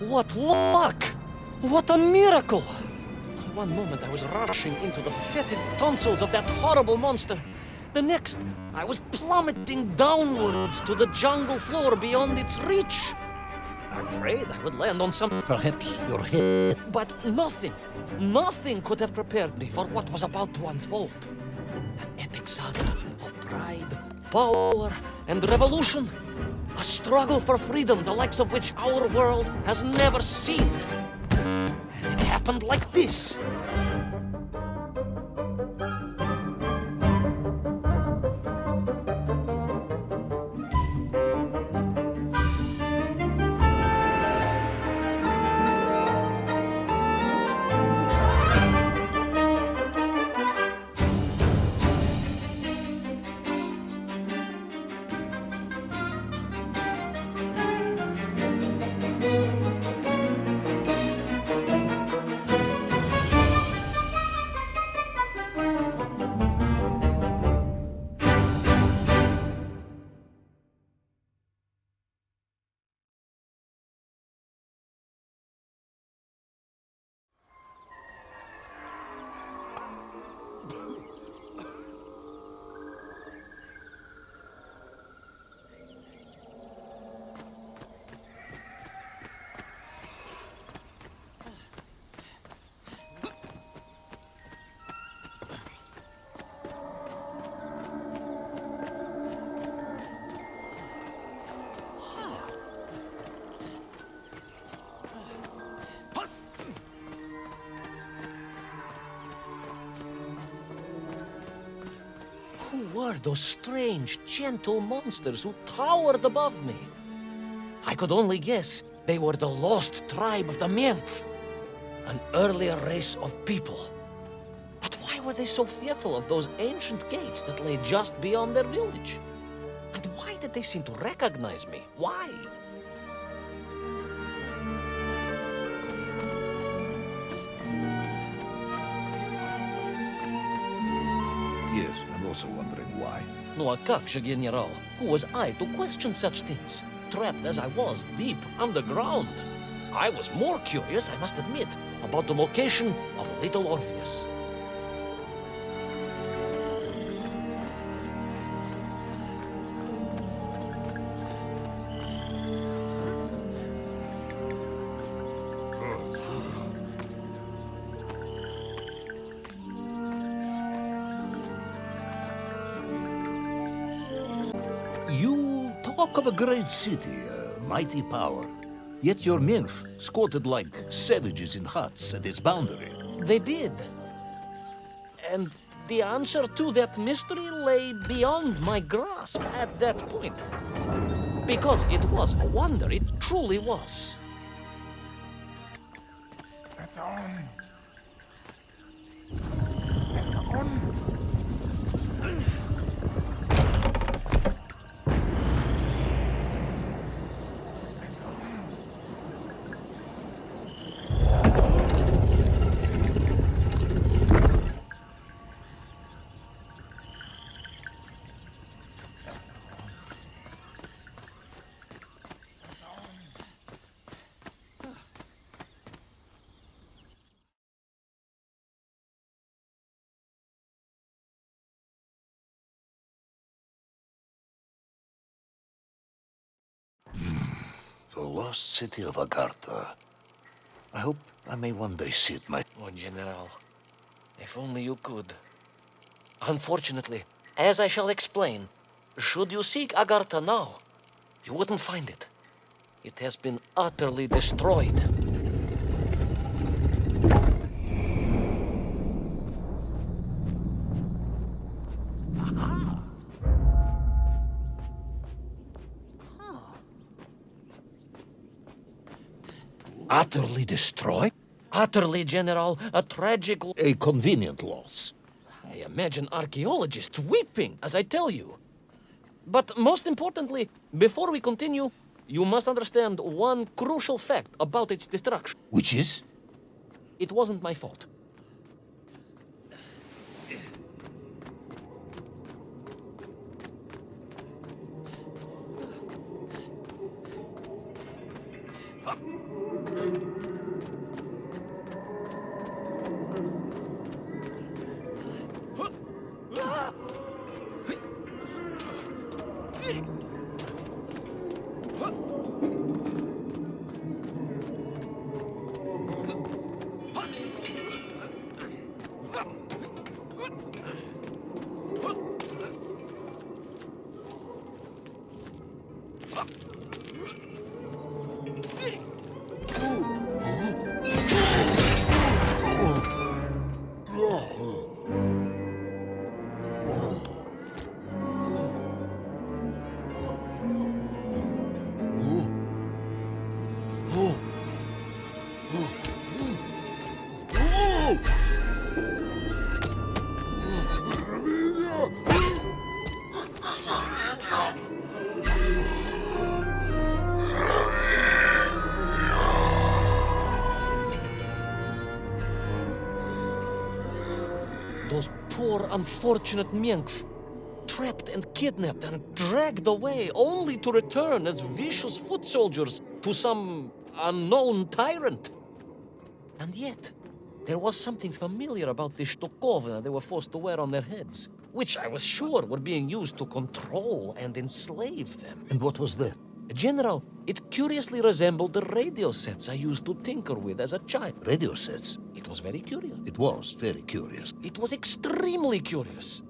What luck! What a miracle! One moment I was rushing into the fetid tonsils of that horrible monster. The next, I was plummeting downwards to the jungle floor beyond its reach. I prayed I would land on some... Perhaps your head... But nothing could have prepared me for what was about to unfold. An epic saga of pride, power, and revolution. A struggle for freedom the likes of which our world has never seen. And it happened like this. Who were those strange, gentle monsters who towered above me? I could only guess they were the lost tribe of the Menkv, an earlier race of people. But why were they so fearful of those ancient gates that lay just beyond their village? And why did they seem to recognize me? Why? Yes, I'm also wondering why. No, a как же, General? Who was I to question such things? Trapped as I was deep underground. I was more curious, I must admit, about the location of little Orpheus. You talk of a great city, a mighty power. Yet your Menkv squatted like savages in huts at its boundary. They did. And the answer to that mystery lay beyond my grasp at that point. Because it was a wonder, it truly was. It's on. It's on. The lost city of Agartha. I hope I may one day see it Oh, General, if only you could. Unfortunately, as I shall explain, should you seek Agartha now, you wouldn't find it. It has been utterly destroyed. Utterly destroyed? Utterly, General, a tragic... A convenient loss. I imagine archaeologists weeping as I tell you. But most importantly, before we continue, you must understand one crucial fact about its destruction. Which is? It wasn't my fault. Those poor, unfortunate Menkv, trapped and kidnapped and dragged away, only to return as vicious foot soldiers to some unknown tyrant. And yet, there was something familiar about the shtukovina they were forced to wear on their heads, which I was sure were being used to control and enslave them. And what was that? General, it curiously resembled the radio sets I used to tinker with as a child. Radio sets? It was very curious. It was very curious. It was extremely curious.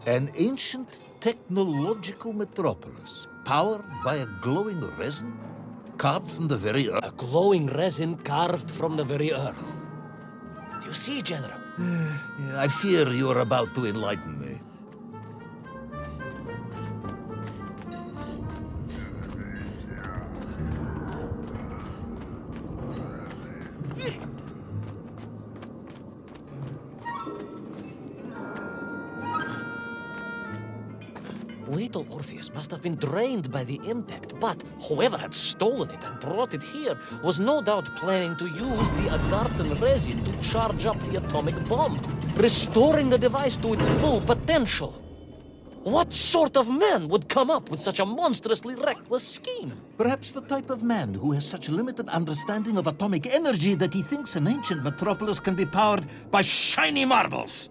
An ancient technological metropolis, powered by a glowing resin carved from the very earth. A glowing resin carved from the very earth. Do you see, General? I fear you are about to enlighten me. Little Orpheus must have been drained by the impact, but whoever had stolen it and brought it here was no doubt planning to use the Agarthan resin to charge up the atomic bomb, restoring the device to its full potential. What sort of man would come up with such a monstrously reckless scheme? Perhaps the type of man who has such limited understanding of atomic energy that he thinks an ancient metropolis can be powered by shiny marbles.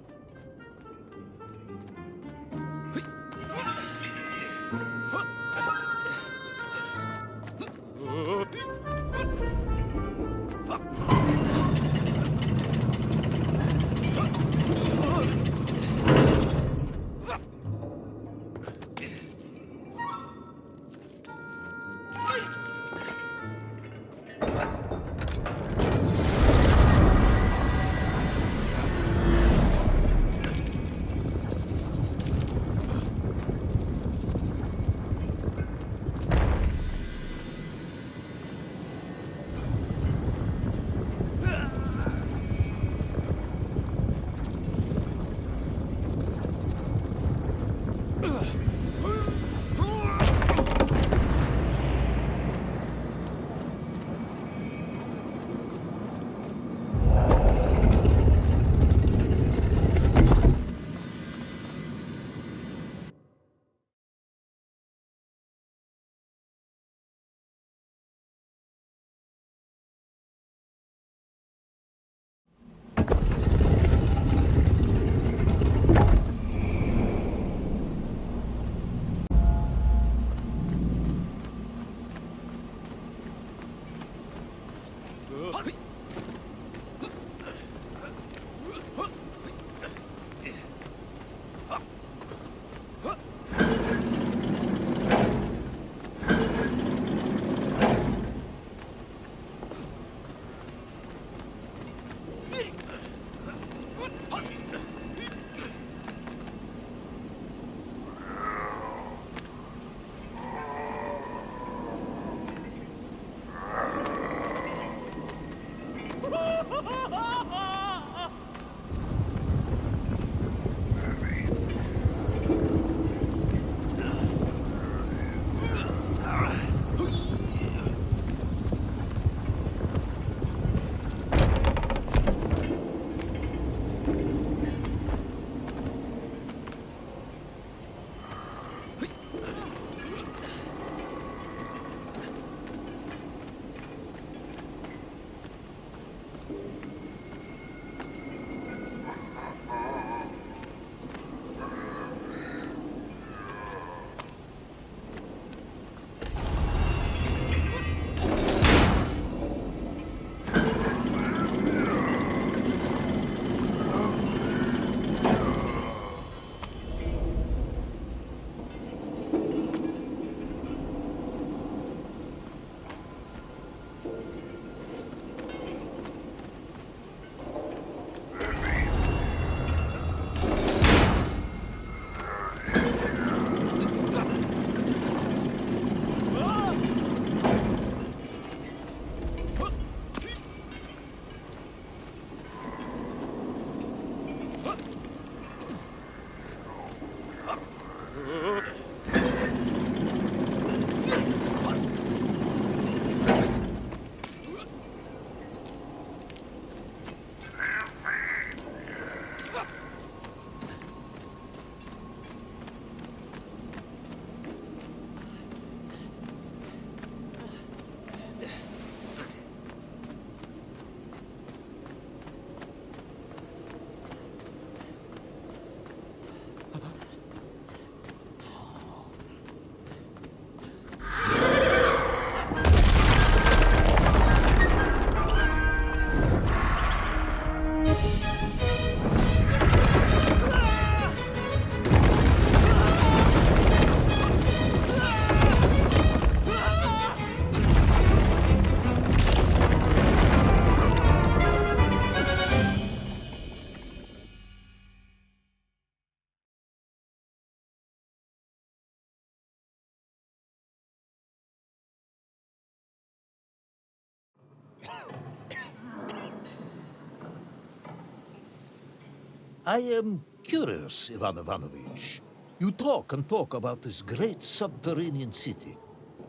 I am curious, Ivan Ivanovich. You talk and talk about this great subterranean city.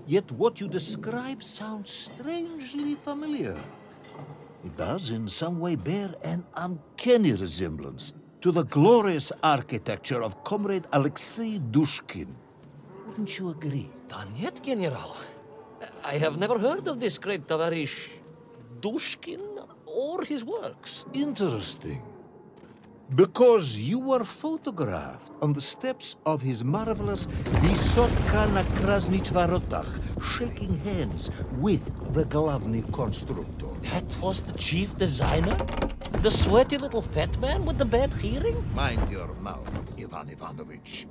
Yet what you describe sounds strangely familiar. It does in some way bear an uncanny resemblance to the glorious architecture of Comrade Alexei Dushkin. Wouldn't you agree? Danyet, General. I have never heard of this great Tavarish Dushkin or his works. Interesting. Because you were photographed on the steps of his marvelous Vysotka na Krasnich Varotach, shaking hands with the Glavny constructor. That was the chief designer? The sweaty little fat man with the bad hearing? Mind your mouth, Ivan Ivanovich.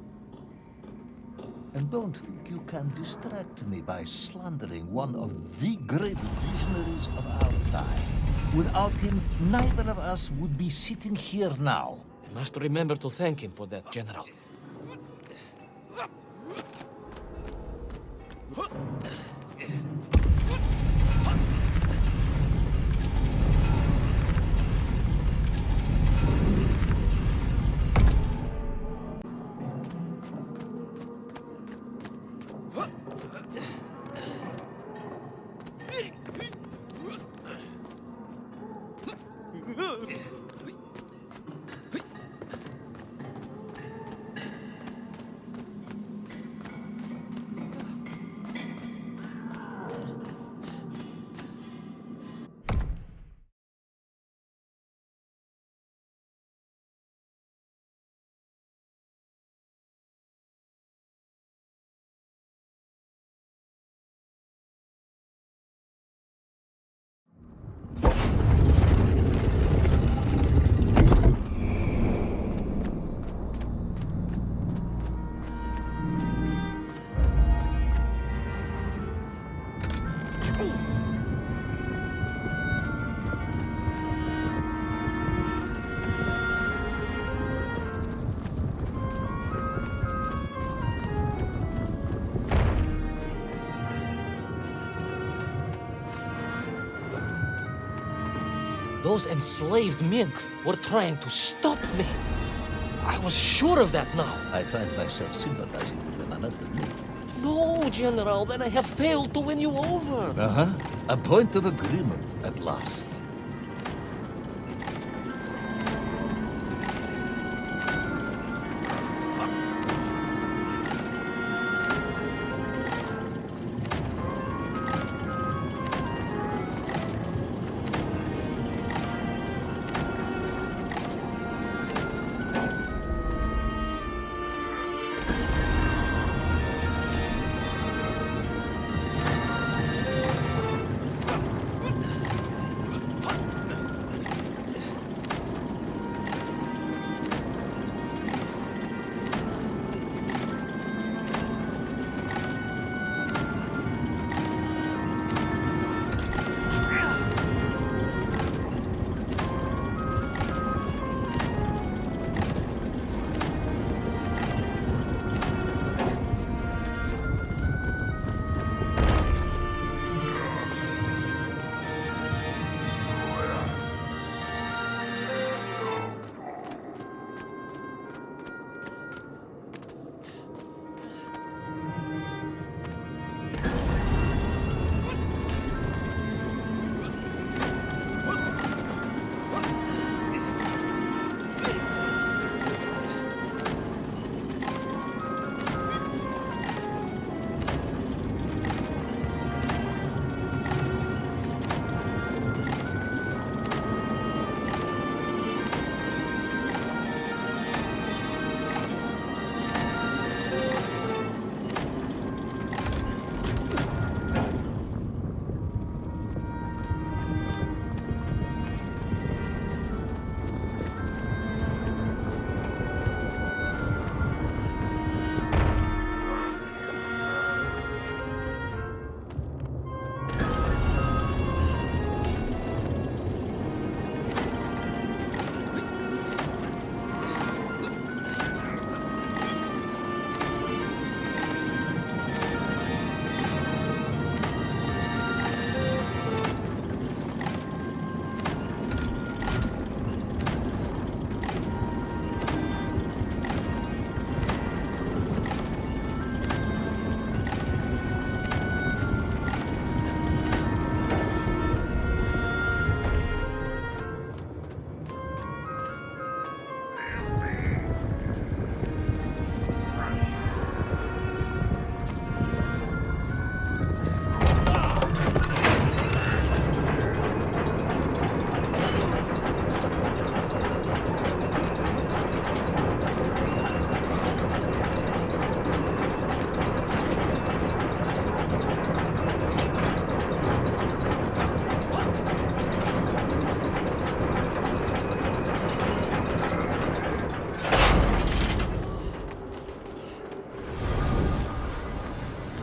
And don't think you can distract me by slandering one of the great visionaries of our time. Without him, neither of us would be sitting here now. I must remember to thank him for that, General. Those enslaved Menkv were trying to stop me. I was sure of that now. I find myself sympathizing with them, I must admit. No, General, then I have failed to win you over. Uh-huh. A point of agreement at last.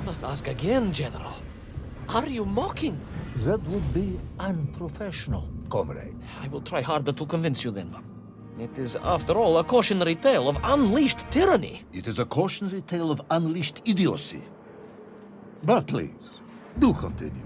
must ask again, General. Are you mocking? That would be unprofessional, comrade. I will try harder to convince you then. It is, after all, a cautionary tale of unleashed tyranny. It is a cautionary tale of unleashed idiocy. But please, do continue.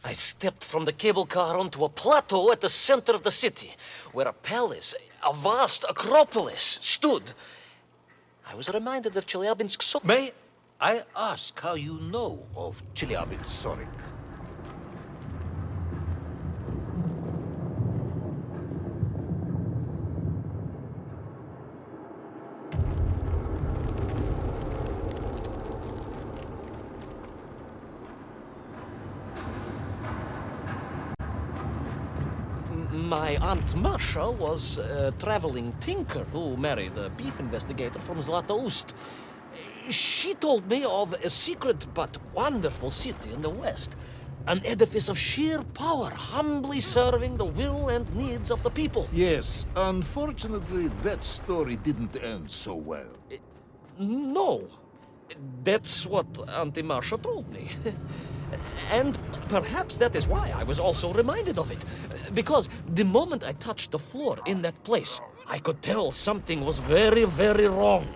I stepped from the cable car onto a plateau at the center of the city, where a palace, a vast acropolis, stood. I was reminded of Chelyabinsk's so... May I ask how you know of Chelyabinsk? My Aunt Masha was a traveling tinker who married a beef investigator from Zlatoust. She told me of a secret but wonderful city in the west, an edifice of sheer power, humbly serving the will and needs of the people. Yes, unfortunately, that story didn't end so well. No, that's what Auntie Marcia told me. And perhaps that is why I was also reminded of it. Because the moment I touched the floor in that place, I could tell something was very, very wrong.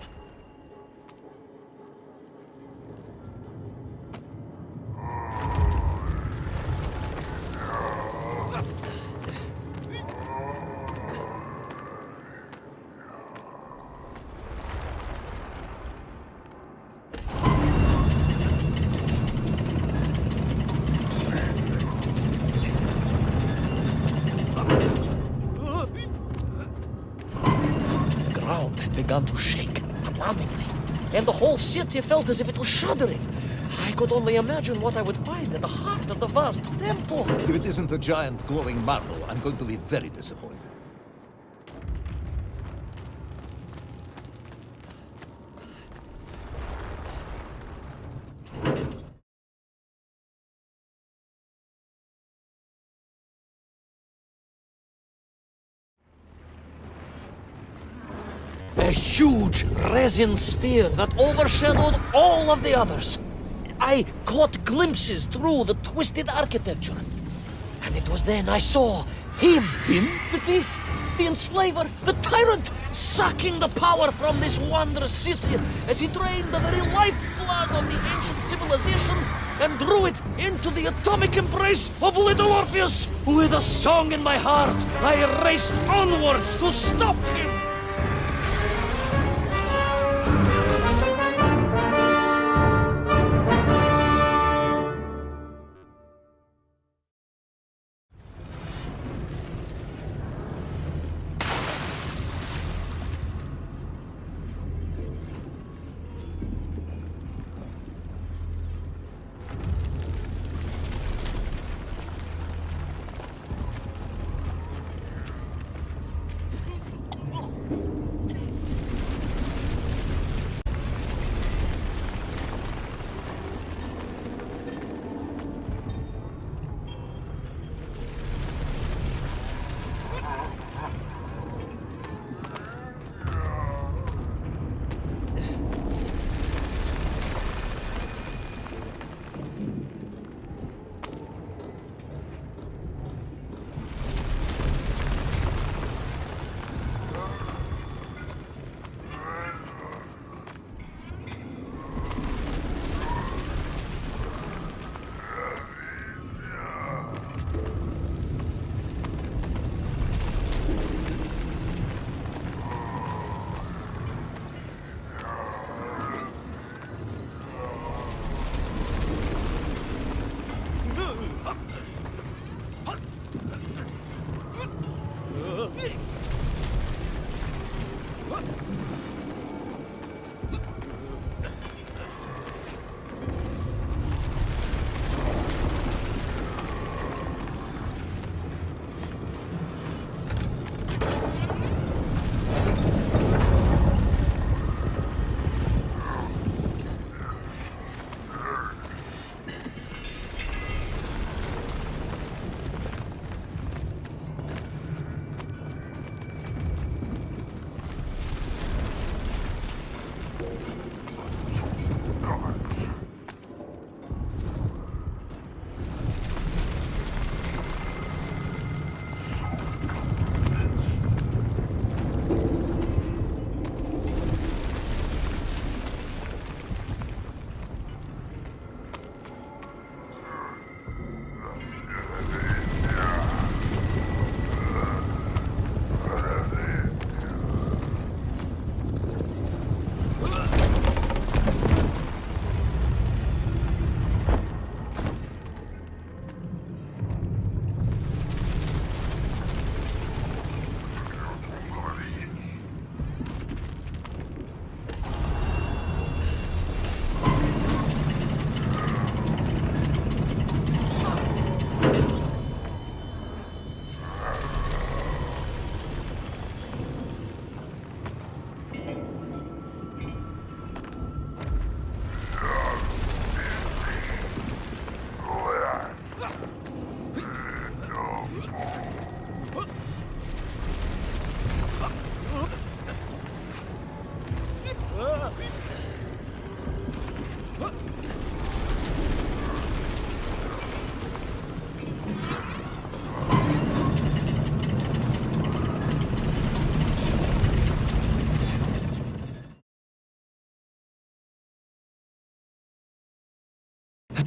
Began to shake alarmingly, and the whole city felt as if it was shuddering. I could only imagine what I would find in the heart of the vast temple. If it isn't a giant glowing marble, I'm going to be very disappointed. A huge resin sphere that overshadowed all of the others. I caught glimpses through the twisted architecture. And it was then I saw him. Him? The thief, the enslaver, the tyrant, sucking the power from this wondrous city as he drained the very lifeblood of the ancient civilization and drew it into the atomic embrace of little Orpheus. With a song in my heart, I raced onwards to stop him.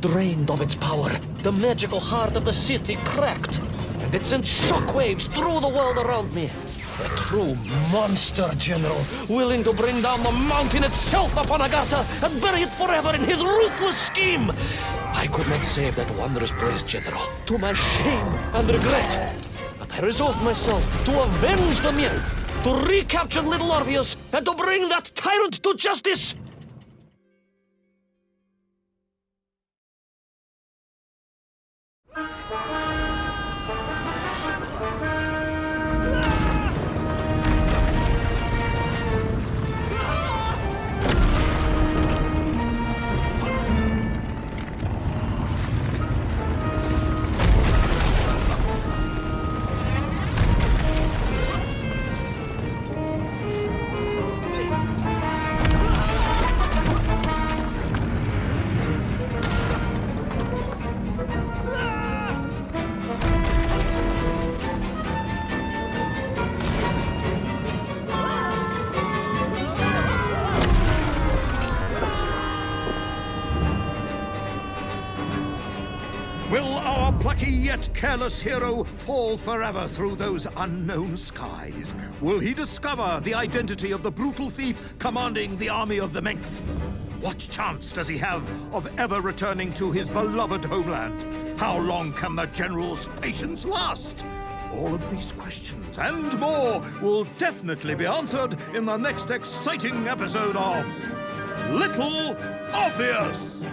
Drained of its power, the magical heart of the city cracked, and it sent shockwaves through the world around me. A true monster general, willing to bring down the mountain itself upon Agatha and bury it forever in his ruthless scheme. I could not save that wondrous place, General, to my shame and regret. But I resolved myself to avenge the Menkv, to recapture little Orpheus, and to bring that tyrant to justice. Will our plucky yet careless hero fall forever through those unknown skies? Will he discover the identity of the brutal thief commanding the army of the Menkv? What chance does he have of ever returning to his beloved homeland? How long can the general's patience last? All of these questions and more will definitely be answered in the next exciting episode of Little Orpheus!